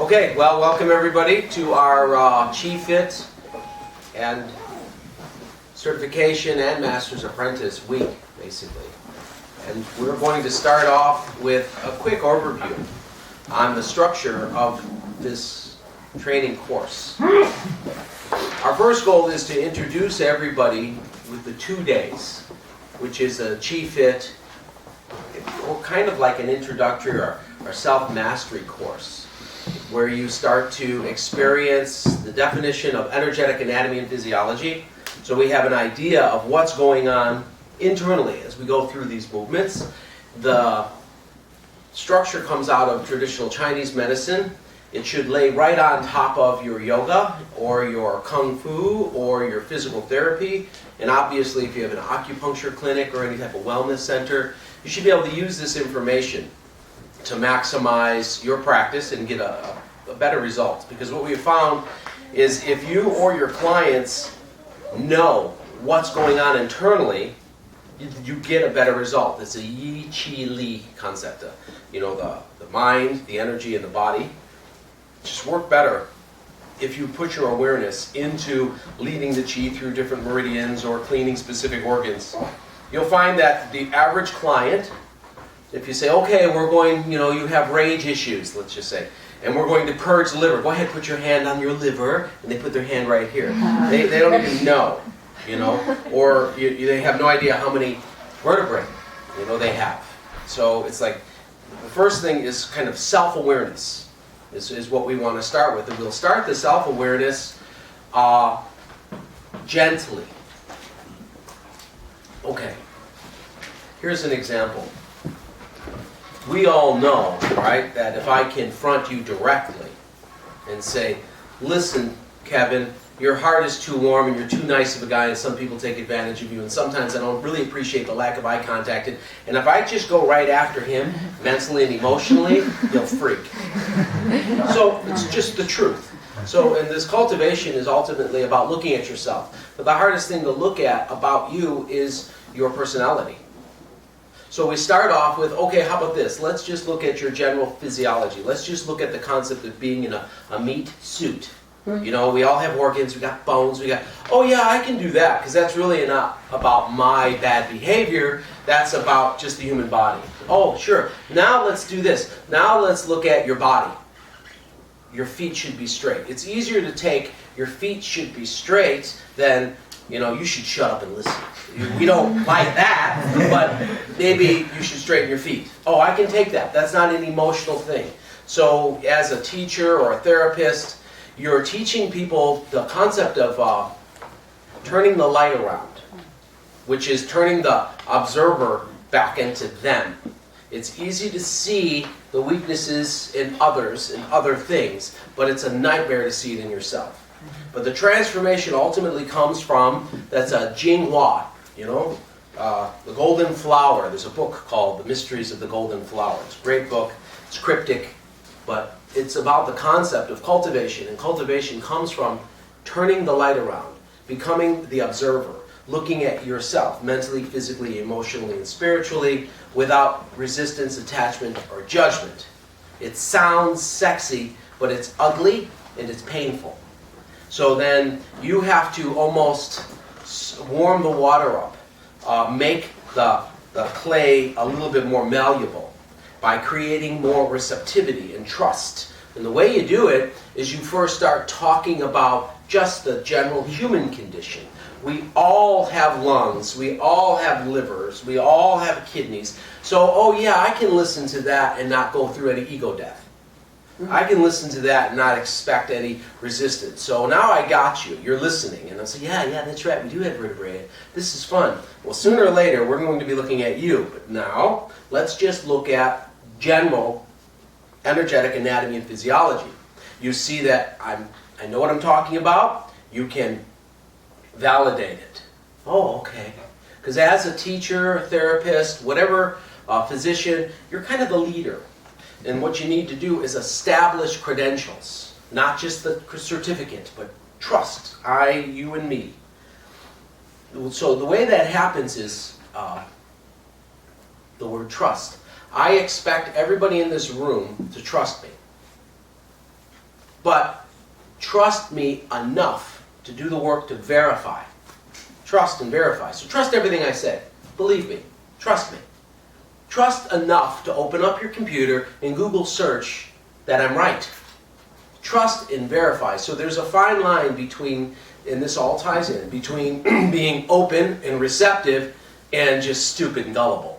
Okay, well, welcome everybody to our Qi Fit and Certification and Master's Apprentice week, basically. And we're going to start off with a quick overview on the structure of this training course. Our first goal is to introduce everybody with the 2 days, which is a Qi Fit, or kind of like an introductory or self-mastery course, where you start to experience the definition of energetic anatomy and physiology. So we have an idea of what's going on internally as we go through these movements. The structure comes out of traditional Chinese medicine. It should lay right on top of your yoga or your kung fu or your physical therapy. And obviously, if you have an acupuncture clinic or any type of wellness center, you should be able to use this information to maximize your practice and get a better result. Because what we have found is if you or your clients know what's going on internally, you get a better result. It's a Yi, Qi, Li concept. The mind, the energy, and the body just work better if you put your awareness into leading the Qi through different meridians or cleaning specific organs. You'll find that the average client, if you say, okay, we're going, you have rage issues, let's just say, and we're going to purge the liver. Go ahead, put your hand on your liver, and they put their hand right here. They don't even know, or they have no idea how many vertebrae, they have. So it's like, the first thing is kind of self-awareness, is what we want to start with. And we'll start the self-awareness gently. Okay, here's an example. We all know, right, that if I confront you directly and say, listen, Kevin, your heart is too warm and you're too nice of a guy and some people take advantage of you and sometimes I don't really appreciate the lack of eye contact. And if I just go right after him, mentally and emotionally, he'll freak. So it's just the truth. So, and this cultivation is ultimately about looking at yourself. But the hardest thing to look at about you is your personality. So we start off with, okay, how about this? Let's just look at your general physiology. Let's just look at the concept of being in a meat suit. We all have organs, we got bones, oh yeah, I can do that, because that's really not about my bad behavior, that's about just the human body. Oh, sure, now let's do this. Now let's look at your body. Your feet should be straight. It's easier to take your feet should be straight than, you should shut up and listen. We don't like that, but maybe you should straighten your feet. Oh, I can take that. That's not an emotional thing. So as a teacher or a therapist, you're teaching people the concept of turning the light around, which is turning the observer back into them. It's easy to see the weaknesses in others and other things, but it's a nightmare to see it in yourself. But the transformation ultimately comes from, that's a Jinghua, the Golden Flower. There's a book called The Mysteries of the Golden Flower. It's a great book. It's cryptic, but it's about the concept of cultivation. And cultivation comes from turning the light around, becoming the observer, looking at yourself mentally, physically, emotionally, and spiritually without resistance, attachment, or judgment. It sounds sexy, but it's ugly and it's painful. So then you have to almost warm the water up, make the clay a little bit more malleable by creating more receptivity and trust. And the way you do it is you first start talking about just the general human condition. We all have lungs, we all have livers, we all have kidneys. So, oh yeah, I can listen to that and not go through any ego death. I can listen to that and not expect any resistance. So now I got you. You're listening. And I'll say, yeah, that's right. We do have vertebrae. This is fun. Well, sooner or later, we're going to be looking at you. But now, let's just look at general energetic anatomy and physiology. You see that I know what I'm talking about. You can validate it. Oh, okay. Because as a teacher, a therapist, whatever, physician, you're kind of the leader. And what you need to do is establish credentials, not just the certificate, but trust, I, you, and me. So the way that happens is the word trust. I expect everybody in this room to trust me. but trust me enough to do the work to verify. Trust and verify. So trust everything I say. Believe me. Trust me. Trust enough to open up your computer and Google search that I'm right. Trust and verify. So there's a fine line between, and this all ties in, between being open and receptive and just stupid and gullible.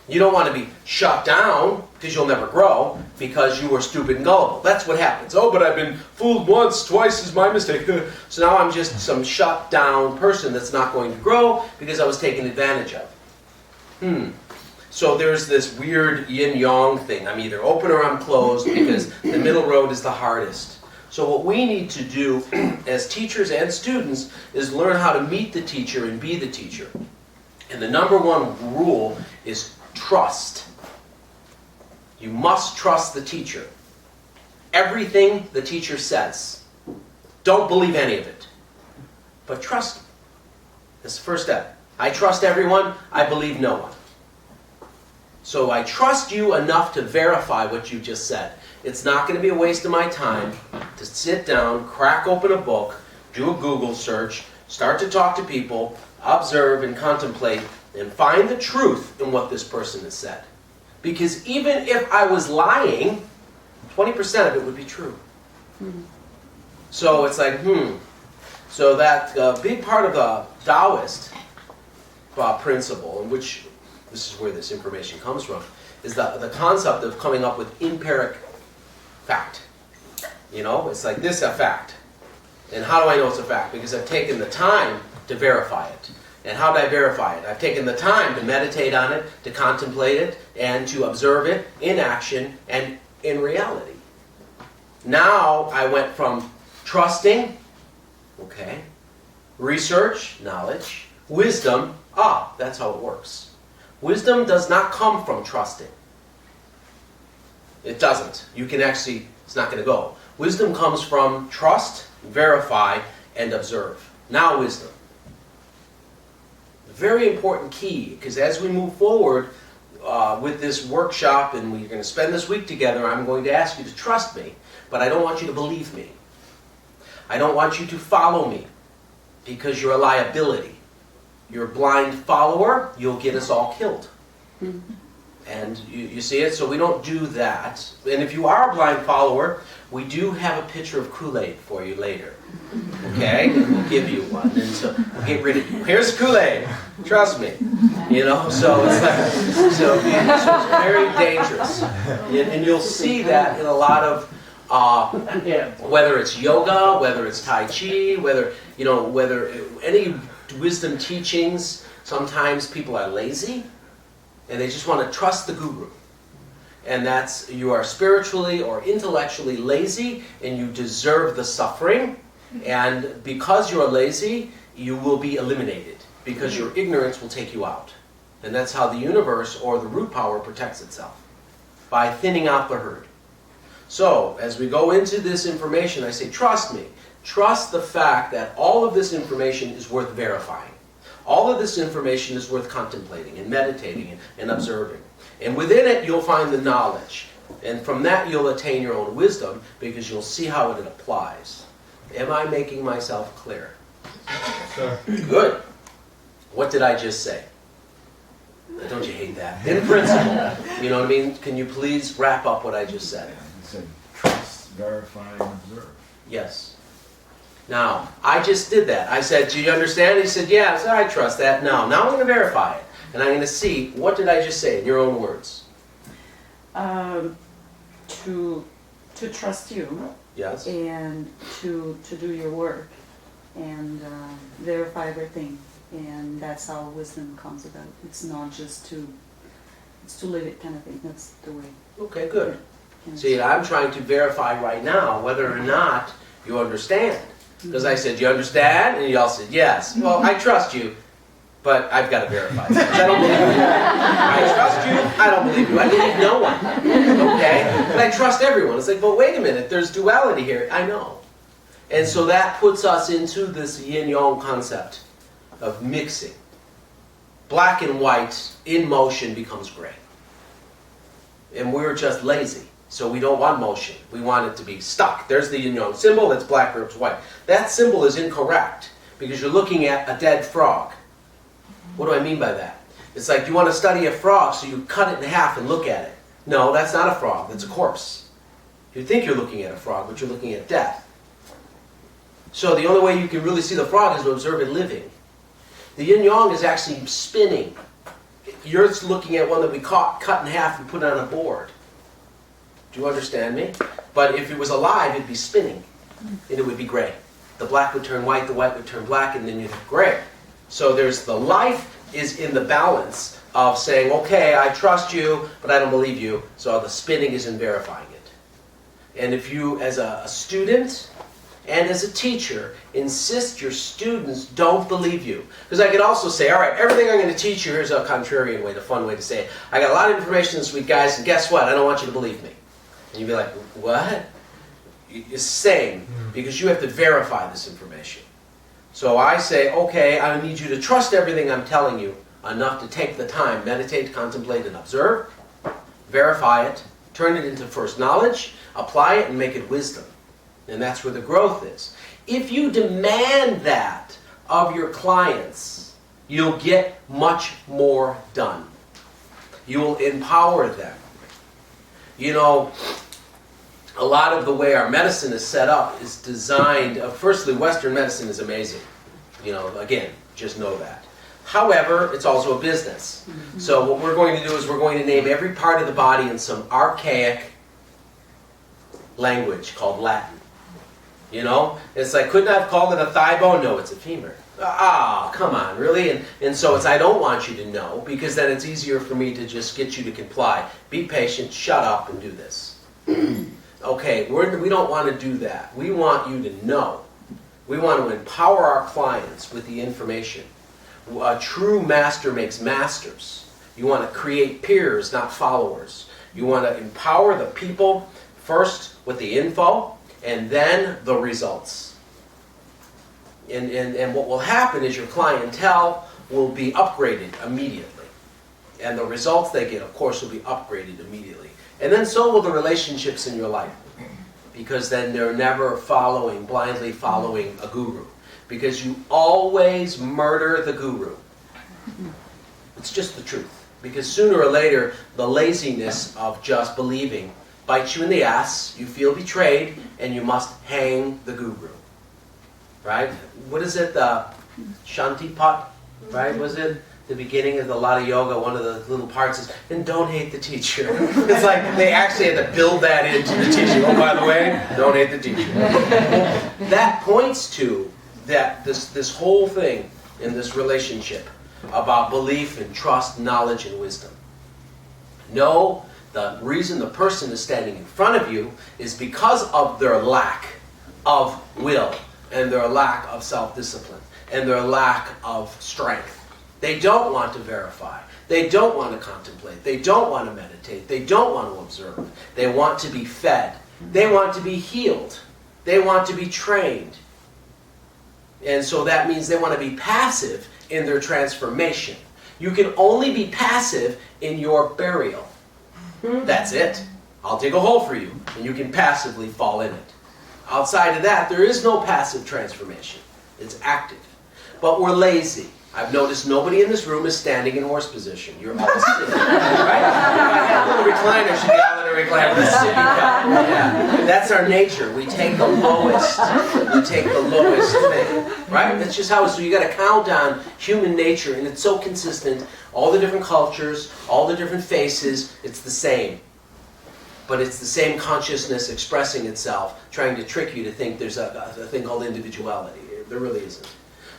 You don't want to be shut down because you'll never grow because you were stupid and gullible. That's what happens. Oh, but I've been fooled once, twice is my mistake. So now I'm just some shut down person that's not going to grow because I was taken advantage of. So there's this weird yin-yang thing. I'm either open or I'm closed because the middle road is the hardest. So what we need to do as teachers and students is learn how to meet the teacher and be the teacher. And the number one rule is trust. You must trust the teacher. Everything the teacher says. Don't believe any of it. But trust him. That's the first step. I trust everyone. I believe no one. So I trust you enough to verify what you just said. It's not going to be a waste of my time to sit down, crack open a book, do a Google search, start to talk to people, observe and contemplate, and find the truth in what this person has said. Because even if I was lying, 20% of it would be true. So it's like, So that big part of the Taoist principle, in which this is where this information comes from, is the concept of coming up with empiric fact. You know, it's like this a fact. And how do I know it's a fact? Because I've taken the time to verify it. And how did I verify it? I've taken the time to meditate on it, to contemplate it, and to observe it in action and in reality. Now I went from trusting, research, knowledge, wisdom, that's how it works. Wisdom does not come from trusting. It doesn't. You can actually, it's not going to go. Wisdom comes from trust, verify, and observe. Now wisdom. Very important key, because as we move forward with this workshop, and we're going to spend this week together, I'm going to ask you to trust me, but I don't want you to believe me. I don't want you to follow me, because you're a liability. You're a blind follower, you'll get us all killed. And you see it? So we don't do that. And if you are a blind follower, we do have a pitcher of Kool-Aid for you later. Okay? And we'll give you one. And so we'll get rid of you. Here's Kool-Aid. Trust me. You know? So it's like, so it's very dangerous. And you'll see that in a lot of whether it's yoga, whether it's Tai Chi, whether any wisdom teachings, sometimes people are lazy and they just want to trust the guru. And that's, you are spiritually or intellectually lazy and you deserve the suffering. And because you're lazy, you will be eliminated because your ignorance will take you out. And that's how the universe or the root power protects itself, by thinning out the herd. So, as we go into this information, I say, trust me. Trust the fact that all of this information is worth verifying. All of this information is worth contemplating and meditating and observing. And within it, you'll find the knowledge. And from that, you'll attain your own wisdom because you'll see how it applies. Am I making myself clear? Sure. Good. What did I just say? Don't you hate that? In principle. You know what I mean? Can you please wrap up what I just said? You said trust, verify, and observe. Yes. Now, I just did that. I said, do you understand? He said, yeah. I said, I trust that. Now I'm going to verify it. And I'm going to see, what did I just say in your own words? To trust you. Yes. And to do your work. And verify everything. And that's how wisdom comes about. It's not just to live it kind of thing. That's the way. Okay, good. See, I'm trying to verify right now whether or not you understand. Because I said, you understand? And you all said, yes. Well, I trust you, but I've got to verify. I don't believe you. I trust you, I don't believe you. I believe no one. Okay? But I trust everyone. It's like, but wait a minute, there's duality here. I know. And so that puts us into this yin-yang concept of mixing. Black and white in motion becomes gray. And we're just lazy. So we don't want motion. We want it to be stuck. There's the yin-yang symbol, that's black versus white. That symbol is incorrect because you're looking at a dead frog. What do I mean by that? It's like you want to study a frog, so you cut it in half and look at it. No, that's not a frog, that's a corpse. You think you're looking at a frog, but you're looking at death. So the only way you can really see the frog is to observe it living. The yin-yang is actually spinning. You're looking at one that we cut in half and put on a board. Do you understand me? But if it was alive, it'd be spinning, and it would be gray. The black would turn white, the white would turn black, and then you'd have gray. So there's the life is in the balance of saying, okay, I trust you, but I don't believe you, so the spinning is in verifying it. And if you, as a student and as a teacher, insist your students don't believe you. Because I could also say, all right, everything I'm going to teach you, here's a contrarian way, the fun way to say it. I got a lot of information this week, guys, and guess what? I don't want you to believe me. And you'd be like, what? It's the same, because you have to verify this information. So I say, okay, I need you to trust everything I'm telling you enough to take the time, meditate, contemplate, and observe, verify it, turn it into first knowledge, apply it, and make it wisdom. And that's where the growth is. If you demand that of your clients, you'll get much more done. You will empower them. You know, a lot of the way our medicine is set up is designed, firstly, Western medicine is amazing. You know, again, just know that. However, it's also a business. So what we're going to do is we're going to name every part of the body in some archaic language called Latin. You know? It's like, couldn't I have called it a thigh bone? No, it's a femur. Ah, come on, really? And so it's, I don't want you to know, because then it's easier for me to just get you to comply. Be patient, shut up, and do this. Okay, we don't want to do that. We want you to know. We want to empower our clients with the information. A true master makes masters. You want to create peers, not followers. You want to empower the people first with the info, and then the results. And what will happen is your clientele will be upgraded immediately. And the results they get, of course, will be upgraded immediately. And then so will the relationships in your life. Because then they're never blindly following a guru. Because you always murder the guru. It's just the truth. Because sooner or later, the laziness of just believing bites you in the ass, you feel betrayed, and you must hang the guru. Right? What is it? The Shantipat? Right? Was it? The beginning of the Lada Yoga, one of the little parts is, and don't hate the teacher. It's like they actually had to build that into the teaching. Oh, by the way, don't hate the teacher. That points to that this whole thing in this relationship about belief and trust, knowledge, and wisdom. No, the reason the person is standing in front of you is because of their lack of will and their lack of self-discipline and their lack of strength. They don't want to verify. They don't want to contemplate. They don't want to meditate. They don't want to observe. They want to be fed. They want to be healed. They want to be trained. And so that means they want to be passive in their transformation. You can only be passive in your burial. That's it. I'll dig a hole for you, and you can passively fall in it. Outside of that, there is no passive transformation. It's active. But we're lazy. I've noticed nobody in this room is standing in horse position. You're all sitting. Right? If I had a little recliner, she'd be out in a recliner with a sippy cup. Yeah. That's our nature. We take the lowest. We take the lowest thing. Right? That's just how it is. So you got to count on human nature, and it's so consistent. All the different cultures, all the different faces, it's the same. But it's the same consciousness expressing itself, trying to trick you to think there's a thing called individuality. There really isn't.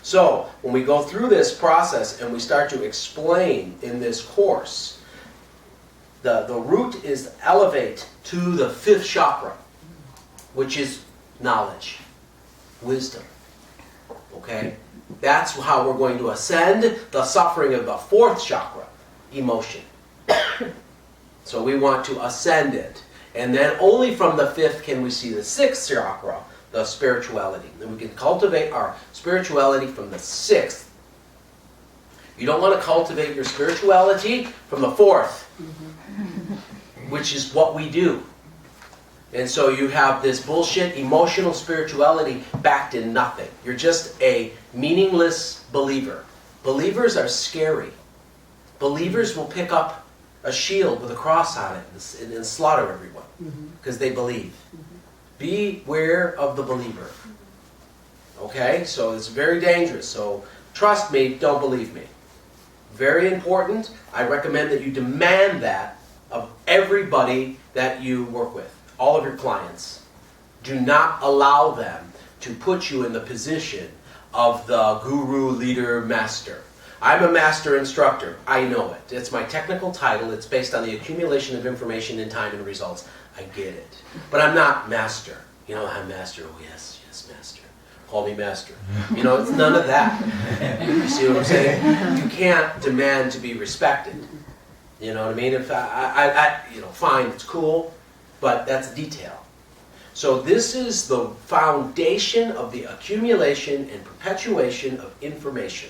So, when we go through this process and we start to explain in this course, the root is to elevate to the 5th chakra, which is knowledge, wisdom. Okay? That's how we're going to ascend the suffering of the 4th chakra, emotion. So we want to ascend it. And then only from the 5th can we see the 6th chakra, the spirituality. And we can cultivate our spirituality from the 6th. You don't want to cultivate your spirituality from the 4th, which is what we do. And so you have this bullshit emotional spirituality backed in nothing. You're just a meaningless believer. Believers are scary. Believers will pick up a shield with a cross on it and slaughter everyone because they believe. Beware of the believer. Okay? So it's very dangerous. So trust me, don't believe me. Very important. I recommend that you demand that of everybody that you work with, all of your clients. Do not allow them to put you in the position of the guru, leader, master. I'm a master instructor. I know it. It's my technical title. It's based on the accumulation of information in time and results. I get it. But I'm not master. You know, I'm master. Oh, yes, master. Call me master. You know, it's none of that. You see what I'm saying? You can't demand to be respected. You know what I mean? If fine, it's cool, but that's detail. So this is the foundation of the accumulation and perpetuation of information.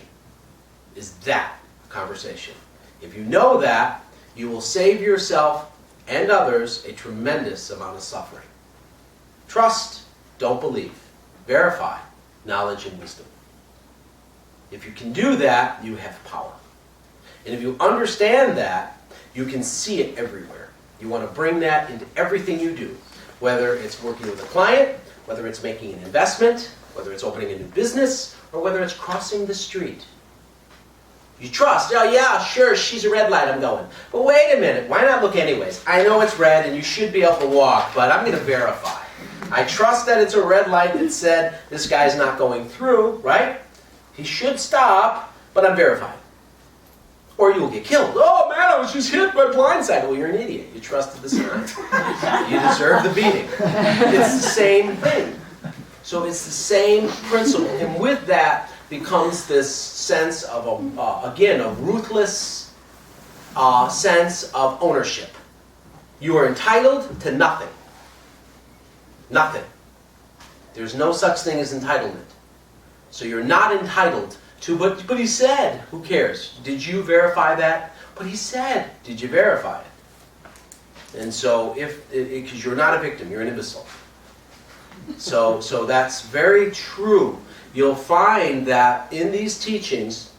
Is that conversation. If you know that, you will save yourself and others a tremendous amount of suffering. Trust, don't believe. Verify, knowledge and wisdom. If you can do that, you have power. And if you understand that, you can see it everywhere. You want to bring that into everything you do, whether it's working with a client, whether it's making an investment, whether it's opening a new business, or whether it's crossing the street. You trust. Oh, yeah, sure, she's a red light, I'm going. But wait a minute, why not look anyways? I know it's red and you should be able to walk, but I'm going to verify. I trust that it's a red light that said this guy's not going through, right? He should stop, but I'm verifying. Or you will get killed. Oh man, I was just hit by blindside. Well, you're an idiot. You trusted the sign. You deserve the beating. It's the same thing. So it's the same principle. And with that becomes this sense of, again, a ruthless sense of ownership. You are entitled to nothing. Nothing. There's no such thing as entitlement. So you're not entitled to, but he said, who cares? Did you verify that? But he said, did you verify it? And so, because you're not a victim, you're an imbecile. So that's very true. You'll find that in these teachings,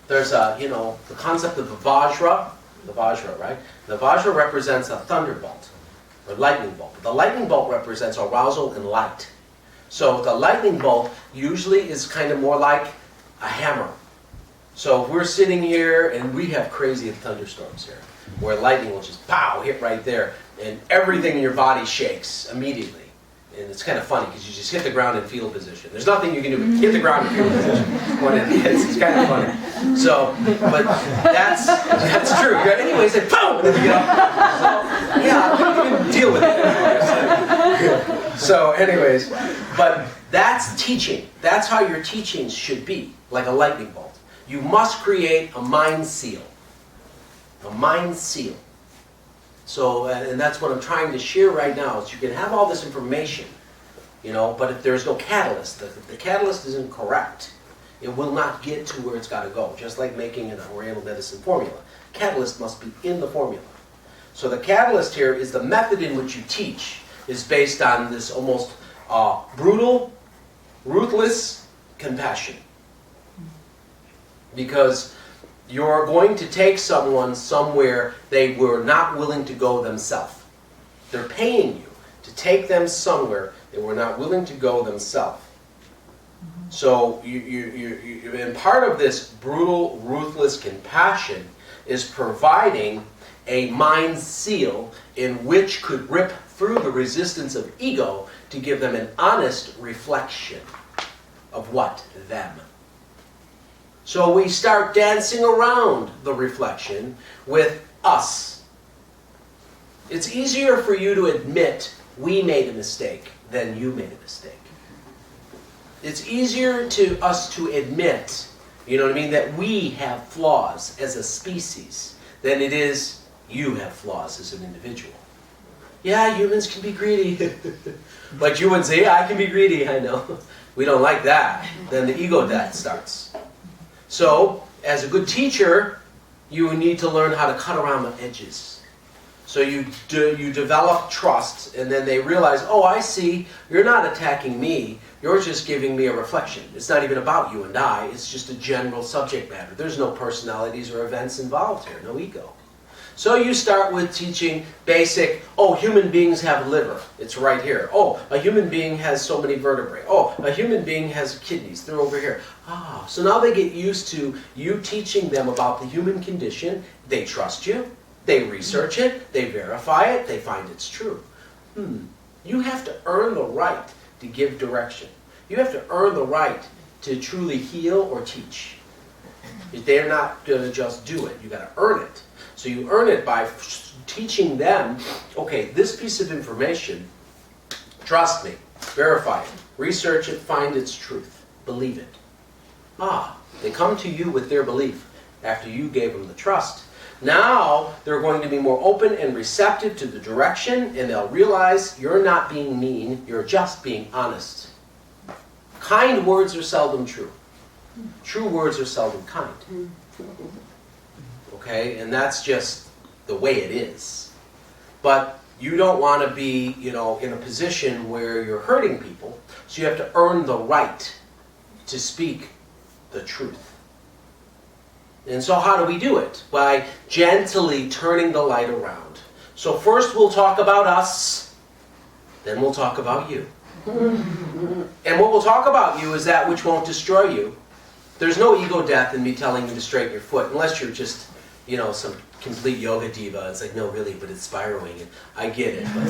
there's the concept of the Vajra, right? The Vajra represents a thunderbolt, or lightning bolt. The lightning bolt represents arousal and light. So the lightning bolt usually is kind of more like a hammer. So if we're sitting here and we have crazy thunderstorms here, where lightning will just pow, hit right there, and everything in your body shakes immediately. And it's kind of funny because you just hit the ground in fetal position. There's nothing you can do but hit the ground in fetal position when it hits. It's kind of funny. So, but that's true. Anyways, like boom, and then you get up. So, yeah, I don't even deal with it. So, anyways, but that's teaching. That's how your teachings should be, like a lightning bolt. You must create a mind seal. A mind seal. So, and that's what I'm trying to share right now, is you can have all this information, but if there's no catalyst, the catalyst isn't correct, it will not get to where it's got to go, just like making an Oriental medicine formula. Catalyst must be in the formula. So the catalyst here is the method in which you teach is based on this almost brutal, ruthless compassion. Because you're going to take someone somewhere they were not willing to go themselves. They're paying you to take them somewhere they were not willing to go themselves. So, and part of this brutal, ruthless compassion is providing a mind seal in which could rip through the resistance of ego to give them an honest reflection of what? Them. So we start dancing around the reflection with us. It's easier for you to admit we made a mistake than you made a mistake. It's easier to us to admit, that we have flaws as a species than it is you have flaws as an individual. Yeah, humans can be greedy. But you would say, yeah, I can be greedy, I know. We don't like that. Then the ego death starts. So, as a good teacher, you need to learn how to cut around the edges. So you develop trust, and then they realize, oh, I see, you're not attacking me, you're just giving me a reflection. It's not even about you and I, it's just a general subject matter. There's no personalities or events involved here, no ego. So you start with teaching basic, oh, human beings have liver. It's right here. Oh, a human being has so many vertebrae. Oh, a human being has kidneys. They're over here. Ah, so now they get used to you teaching them about the human condition. They trust you. They research it. They verify it. They find it's true. You have to earn the right to give direction. You have to earn the right to truly heal or teach. They're not going to just do it. You got to earn it. So you earn it by teaching them, okay, this piece of information, trust me, verify it, research it, find its truth, believe it. Ah, they come to you with their belief after you gave them the trust. Now they're going to be more open and receptive to the direction, and they'll realize you're not being mean, you're just being honest. Kind words are seldom true. True words are seldom kind. Okay, and that's just the way it is. But you don't want to be, in a position where you're hurting people, so you have to earn the right to speak the truth. And so how do we do it? By gently turning the light around. So first we'll talk about us, then we'll talk about you. And what we'll talk about you is that which won't destroy you. There's no ego death in me telling you to straighten your foot, unless you're just some complete yoga diva. It's like, no, really, but it's spiraling. And I get it. But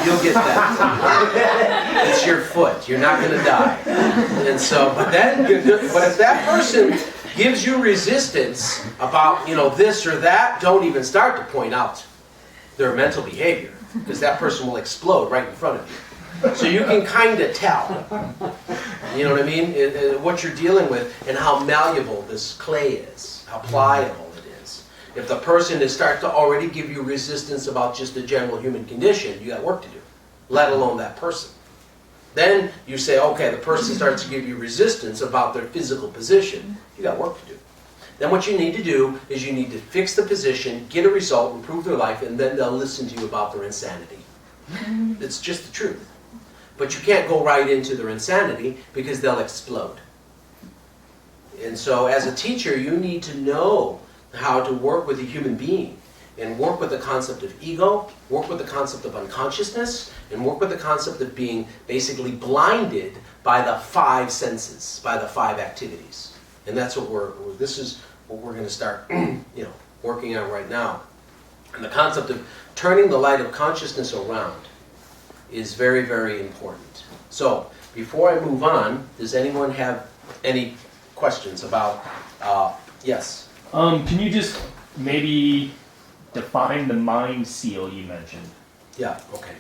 you'll get that. It's your foot. You're not going to die. And so, but if that person gives you resistance about, this or that, don't even start to point out their mental behavior, because that person will explode right in front of you. So you can kind of tell, you know what I mean, what you're dealing with and how malleable this clay is, how pliable it is. If the person starts to already give you resistance about just the general human condition, you got work to do, let alone that person. Then you say, okay, the person starts to give you resistance about their physical position, you got work to do. Then what you need to do is you need to fix the position, get a result, improve their life, and then they'll listen to you about their insanity. It's just the truth. But you can't go right into their insanity because they'll explode. And so as a teacher, you need to know how to work with a human being and work with the concept of ego, work with the concept of unconsciousness, and work with the concept of being basically blinded by the 5 senses, by the 5 activities. And that's what this is what we're going to start working on right now. And the concept of turning the light of consciousness around is very, very important. So, before I move on, does anyone have any questions about, yes? Can you just maybe define the mind seal you mentioned? Yeah, okay.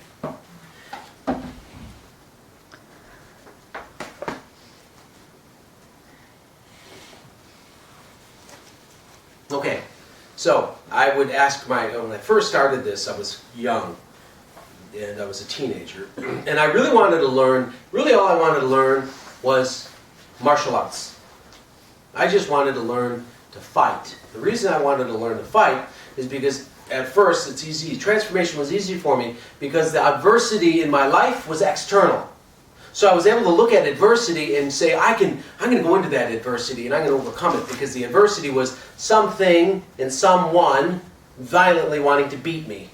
Okay, so I would ask when I first started this, I was young. And I was a teenager. And I really wanted to learn, all I wanted to learn was martial arts. I just wanted to learn to fight. The reason I wanted to learn to fight is because at first it's easy, transformation was easy for me because the adversity in my life was external. So I was able to look at adversity and say, I'm going to go into that adversity and I'm going to overcome it, because the adversity was something and someone violently wanting to beat me.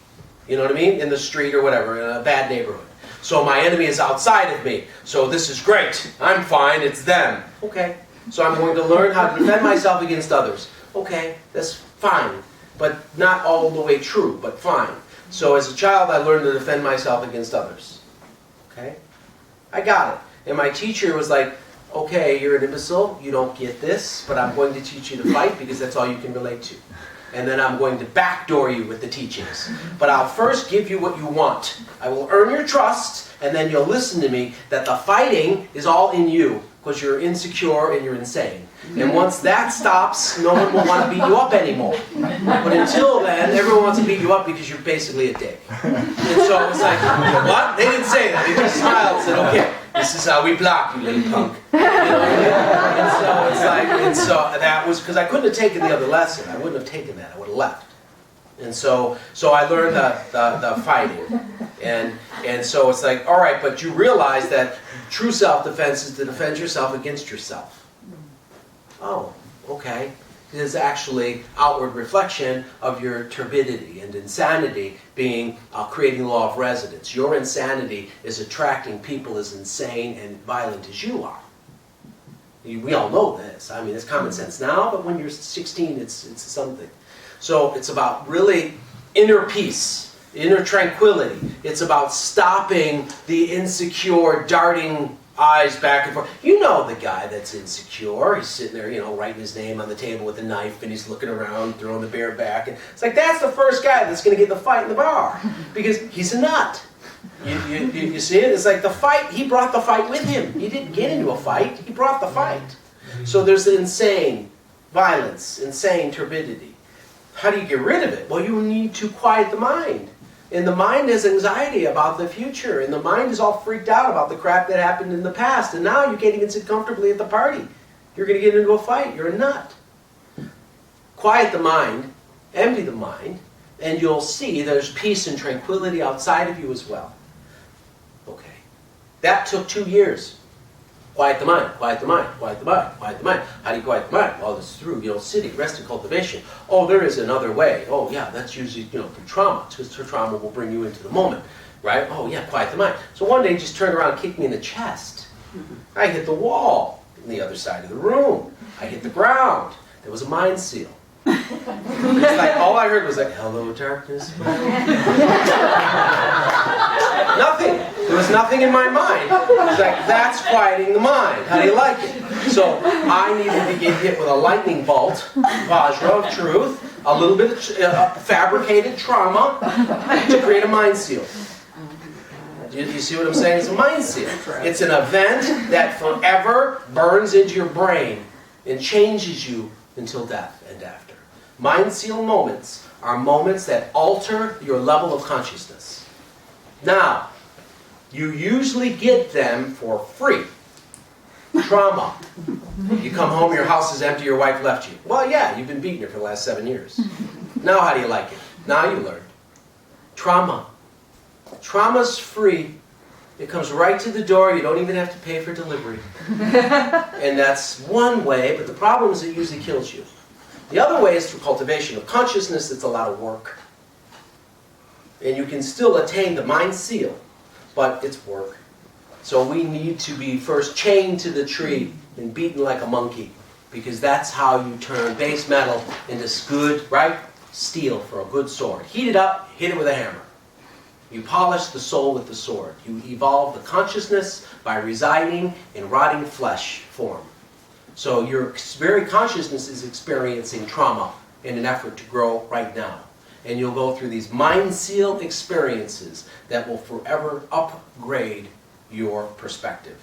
You know what I mean? In the street or whatever, in a bad neighborhood. So my enemy is outside of me. So this is great. I'm fine. It's them. Okay. So I'm going to learn how to defend myself against others. Okay. That's fine. But not all the way true, but fine. So as a child, I learned to defend myself against others. Okay. I got it. And my teacher was like, okay, you're an imbecile. You don't get this, but I'm going to teach you to fight because that's all you can relate to. And then I'm going to backdoor you with the teachings. But I'll first give you what you want. I will earn your trust, and then you'll listen to me that the fighting is all in you, because you're insecure and you're insane. And once that stops, no one will want to beat you up anymore. But until then, everyone wants to beat you up because you're basically a dick. And so it's like, what? They didn't say that. They just smiled and said, okay, this is how we block you, little punk. You know what I mean? And so it's like, and so that was, because I couldn't have taken the other lesson. I wouldn't have taken that. I would have left. And so I learned the fighting. And so it's like, all right, but you realize that true self-defense is to defend yourself against yourself. Oh, okay. It is actually outward reflection of your turbidity and insanity being creating the law of resonance. Your insanity is attracting people as insane and violent as you are. We all know this. I mean, it's common sense now, but when you're 16, it's something. So it's about really inner peace, inner tranquility. It's about stopping the insecure, darting eyes back and forth. You know the guy that's insecure. He's sitting there, you know, writing his name on the table with a knife, and he's looking around, throwing the beer back. And it's like, that's the first guy that's going to get the fight in the bar, because he's a nut. You see it? It's like the fight, he brought the fight with him. He didn't get into a fight, he brought the fight. So there's the insane violence, insane turbidity. How do you get rid of it? Well, you need to quiet the mind. And the mind has anxiety about the future. And the mind is all freaked out about the crap that happened in the past. And now you can't even sit comfortably at the party. You're going to get into a fight. You're a nut. Quiet the mind, empty the mind, and you'll see there's peace and tranquility outside of you as well. Okay. That took 2 years. Quiet the mind, quiet the mind, quiet the mind, quiet the mind. How do you quiet the mind? Well, it's through, sitting, resting, cultivation. Oh, there is another way. Oh, yeah, that's usually, through trauma. Because trauma will bring you into the moment, right? Oh, yeah, quiet the mind. So one day, he just turned around and kicked me in the chest. I hit the wall on the other side of the room. I hit the ground. There was a mind seal. It's like, all I heard was like, hello, darkness. Nothing. There was nothing in my mind. It was like, that's quieting the mind. How do you like it? So I needed to get hit with a lightning bolt, Vajra of truth, a little bit of fabricated trauma to create a mind seal. You see what I'm saying? It's a mind seal. It's an event that forever burns into your brain and changes you until death and after. Mind seal moments are moments that alter your level of consciousness. Now, you usually get them for free. Trauma. You come home, your house is empty, your wife left you. Well, yeah, you've been beating her for the last 7 years. Now how do you like it? Now you learn. Trauma. Trauma's free. It comes right to the door. You don't even have to pay for delivery. And that's one way, but the problem is it usually kills you. The other way is through cultivation of consciousness. It's a lot of work. And you can still attain the mind seal, but it's work. So we need to be first chained to the tree and beaten like a monkey, because that's how you turn base metal into good, right, steel for a good sword. Heat it up, hit it with a hammer. You polish the soul with the sword. You evolve the consciousness by residing in rotting flesh form. So your very consciousness is experiencing trauma in an effort to grow right now. And you'll go through these mind seal experiences that will forever upgrade your perspective.